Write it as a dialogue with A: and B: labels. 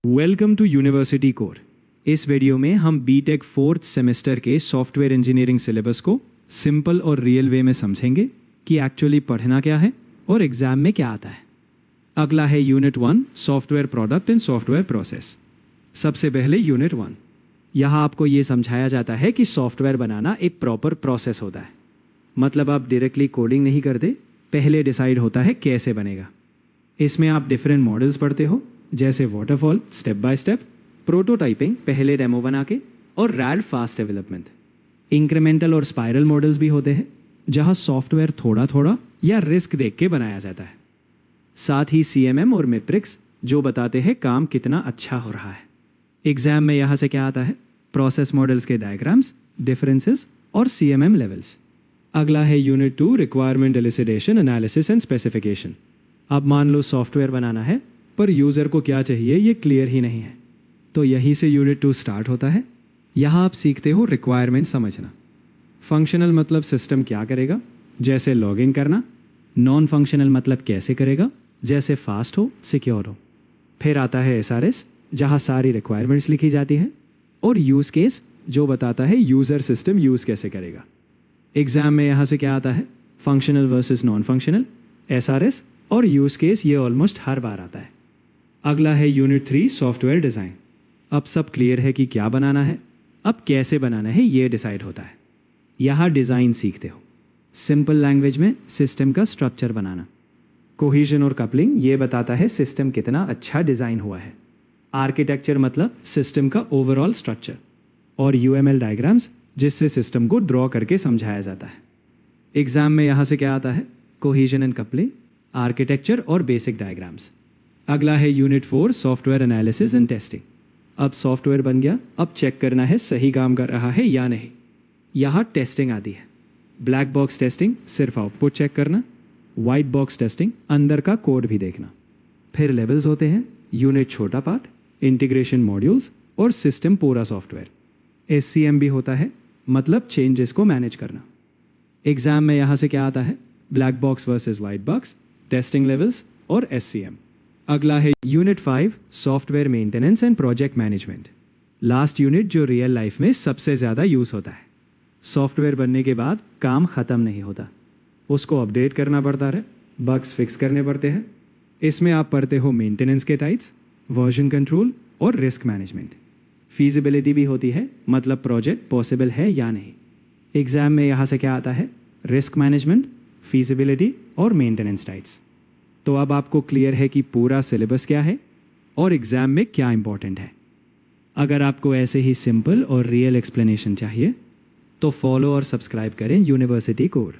A: Welcome to university core. इस वीडियो में हम बीटेक फोर्थ सेमेस्टर के सॉफ्टवेयर इंजीनियरिंग सिलेबस को सिंपल और रियल वे में समझेंगे कि एक्चुअली पढ़ना क्या है और एग्जाम में क्या आता है। अगला है unit 1 software product and software process. सबसे पहले यूनिट 1, यहाँ आपको ये समझाया जाता है कि सॉफ्टवेयर बनाना एक प्रॉपर प्रोसेस होता है। मतलब आप डायरेक्टली कोडिंग नहीं करते, पहले डिसाइड होता है कैसे बनेगा। इसमें आप डिफरेंट मॉडल्स पढ़ते हो, जैसे waterfall step by step, prototyping पहले डेमो बना के, और रैड फास्ट डेवलपमेंट। इंक्रीमेंटल और स्पाइरल मॉडल्स भी होते हैं, जहां सॉफ्टवेयर थोड़ा थोड़ा या रिस्क देख के बनाया जाता है। साथ ही CMM और मैट्रिक्स जो बताते हैं काम कितना अच्छा हो रहा है। एग्जाम में यहाँ से क्या आता है? प्रोसेस मॉडल्स के डायग्राम्स, डिफरेंसेस और CMM लेवल्स। अगला है unit 2 requirement elicitation analysis and specification. अब मान लो सॉफ्टवेयर बनाना है पर यूज़र को क्या चाहिए ये क्लियर ही नहीं है, तो यहीं से यूनिट 2 स्टार्ट होता है। यहाँ आप सीखते हो रिक्वायरमेंट समझना। फंक्शनल मतलब सिस्टम क्या करेगा, जैसे लॉगिन करना। नॉन फंक्शनल मतलब कैसे करेगा, जैसे फास्ट हो, सिक्योर हो। फिर आता है SRS, जहाँ सारी रिक्वायरमेंट्स लिखी जाती है, और यूज़ केस जो बताता है यूज़र सिस्टम यूज़ कैसे करेगा। एग्जाम में यहाँ से क्या आता है? Functional versus non functional, SRS और यूज़ केस, ये ऑलमोस्ट हर बार आता है। अगला है यूनिट 3 सॉफ्टवेयर डिज़ाइन। अब सब क्लियर है कि क्या बनाना है, अब कैसे बनाना है ये डिसाइड होता है। यहाँ डिज़ाइन सीखते हो, सिंपल लैंग्वेज में सिस्टम का स्ट्रक्चर बनाना। कोहिजन और कपलिंग ये बताता है सिस्टम कितना अच्छा डिज़ाइन हुआ है। आर्किटेक्चर मतलब सिस्टम का ओवरऑल स्ट्रक्चर, और UML डायग्राम्स जिससे सिस्टम को ड्रॉ करके समझाया जाता है। एग्जाम में यहाँ से क्या आता है? कोहिजन एंड कपलिंग, आर्किटेक्चर और बेसिक डायग्राम्स। अगला है unit 4 software analysis and testing. अब सॉफ्टवेयर बन गया, अब चेक करना है सही काम कर रहा है या नहीं। यहाँ टेस्टिंग आती है। ब्लैक बॉक्स टेस्टिंग सिर्फ आउटपुट चेक करना, वाइट बॉक्स टेस्टिंग अंदर का कोड भी देखना। फिर लेवल्स होते हैं, यूनिट छोटा पार्ट, इंटीग्रेशन मॉड्यूल्स और सिस्टम पूरा सॉफ्टवेयर। SCM भी होता है, मतलब चेंजेस को मैनेज करना। एग्जाम में यहाँ से क्या आता है? Black box versus white box, testing levels और SCM। अगला है unit 5 software maintenance and project management. Last unit जो रियल लाइफ में सबसे ज़्यादा यूज़ होता है। सॉफ्टवेयर बनने के बाद काम ख़त्म नहीं होता, उसको अपडेट करना पड़ता है, बग्स फिक्स करने पड़ते हैं। इसमें आप पढ़ते हो मेंटेनेंस के टाइप्स, वर्जन कंट्रोल और रिस्क मैनेजमेंट। फीजिबिलिटी भी होती है, मतलब प्रोजेक्ट पॉसिबल है या नहीं। एग्जाम में यहाँ से क्या आता है? रिस्क मैनेजमेंट, फीजिबिलिटी और मेंटेनेंस टाइप्स। तो अब आपको क्लियर है कि पूरा सिलेबस क्या है और एग्ज़ाम में क्या इंपॉर्टेंट है। अगर आपको ऐसे ही सिंपल और रियल एक्सप्लेनेशन चाहिए तो फॉलो और सब्सक्राइब करें यूनिवर्सिटी कोर।